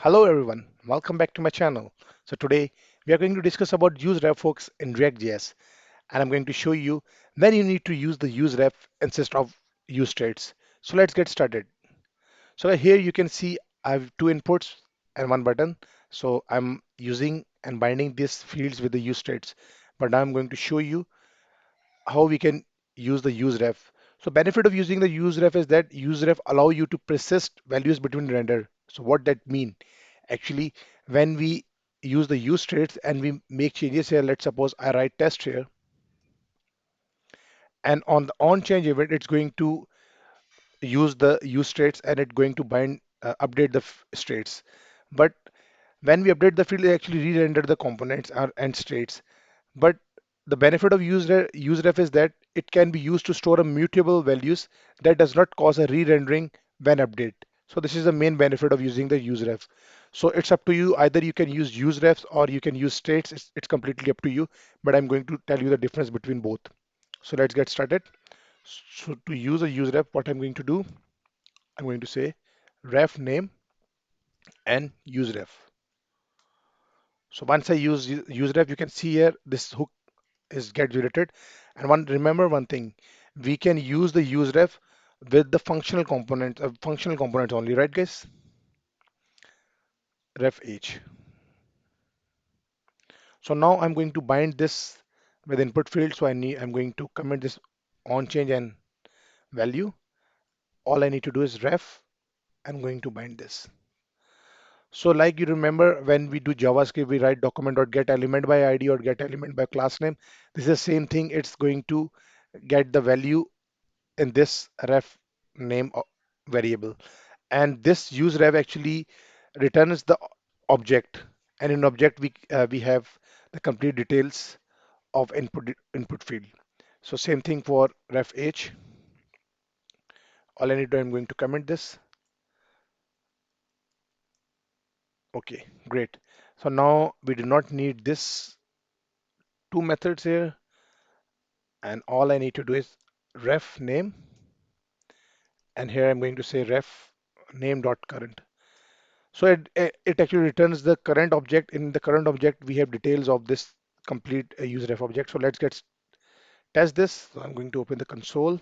Hello everyone, welcome back to my channel. So today we are going to discuss about useref hooks in reactjs, and I'm going to show you when you need to use the useref instead of usetraits. So let's get started. So here you can see I have two inputs and one button. So I'm using and binding these fields with the usetraits, but now I'm going to show you how we can use the useref. So benefit of using the useref is that useref allow you to persist values between render. So what that mean? Actually, when we use the use traits and we make changes here, let's suppose I write test here, and on the on change event, it's going to use the use traits and it's going to update the states. But when we update the field, it actually re-render the components and states. But the benefit of useref is that it can be used to store a mutable values that does not cause a re-rendering when update. So this is the main benefit of using the useref. So it's up to you. Either you can use userefs or you can use states. It's completely up to you. But I'm going to tell you the difference between both. So let's get started. So to use a useref, what I'm going to do, I'm going to say ref name and useref. So once I use useref, you can see here this hook is get generated. And remember one thing, we can use the useref with the functional components only, right, guys? Ref h. So now I'm going to bind this with input field. So I'm going to comment this on change and value. All I need to do is ref. I'm going to bind this. So like you remember when we do JavaScript, we write document.get element by ID or get element by class name. This is the same thing. It's going to get the value in this ref name variable. And this useRef actually returns the object, and in object we have the complete details of input field. So same thing for ref h. All I need to I'm going to comment this. Okay, great. So now we do not need this two methods here, and all I need to do is ref name, and here I'm going to say ref name dot current. So it actually returns the current object. In the current object, we have details of this complete useref object. So let's test this. So I'm going to open the console,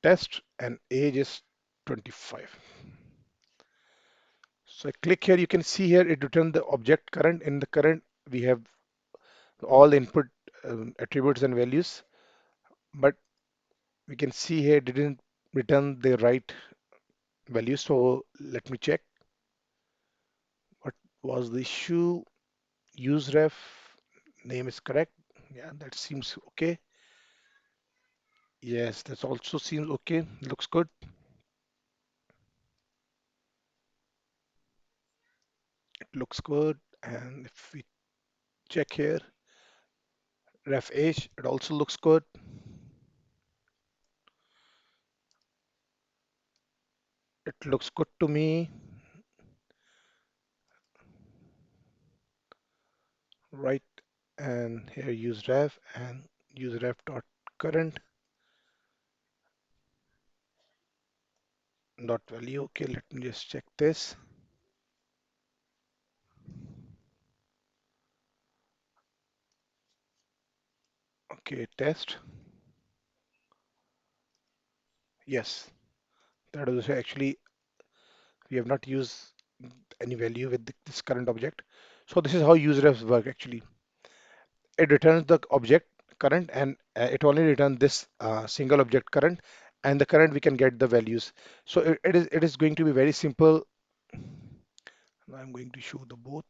test, and age is 25. So I click here. You can see here it returned the object current. In the current, we have all the input attributes and values, but we can see here it didn't return the right value. So let me check what was the issue. Useref name is correct. Yeah, that seems okay. Yes, that also seems okay. Looks good. It looks good. And if we check here, ref age, it also looks good. It looks good to me. Right. And here use ref and use ref dot current dot value. Okay, let me just check this. Okay, test. Yes, that is actually we have not used any value with this current object. So this is how use refs work actually. It returns the object current, and it only returns this single object current, and the current we can get the values. So it is going to be very simple. Now I'm going to show the both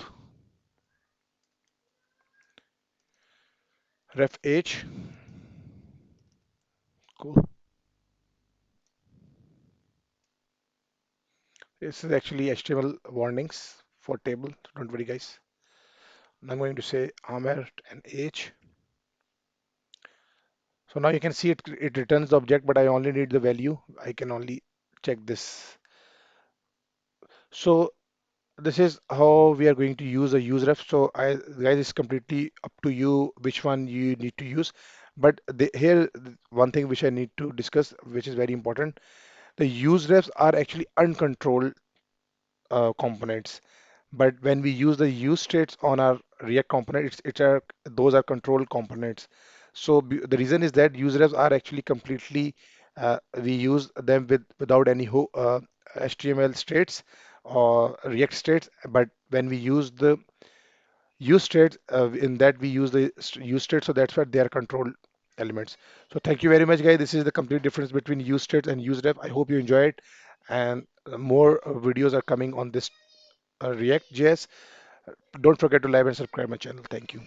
ref h. Cool. This is actually HTML warnings for table. Don't worry, guys. Now I'm going to say Amer and H. So now you can see it returns the object, but I only need the value. I can only check this. So this is how we are going to use a useref. So guys, it's completely up to you which one you need to use. But one thing which I need to discuss, which is very important, the userefs are actually uncontrolled components. But when we use the use states on our React component, those are control components. So the reason is that userefs are actually completely we use them without any HTML states or React states. But when we use the use states, in that we use the use states, so that's why they are control elements. So thank you very much, guys. This is the complete difference between use states and useref. I hope you enjoy it, and more videos are coming on this React.js. Don't forget to like and subscribe my channel. Thank you.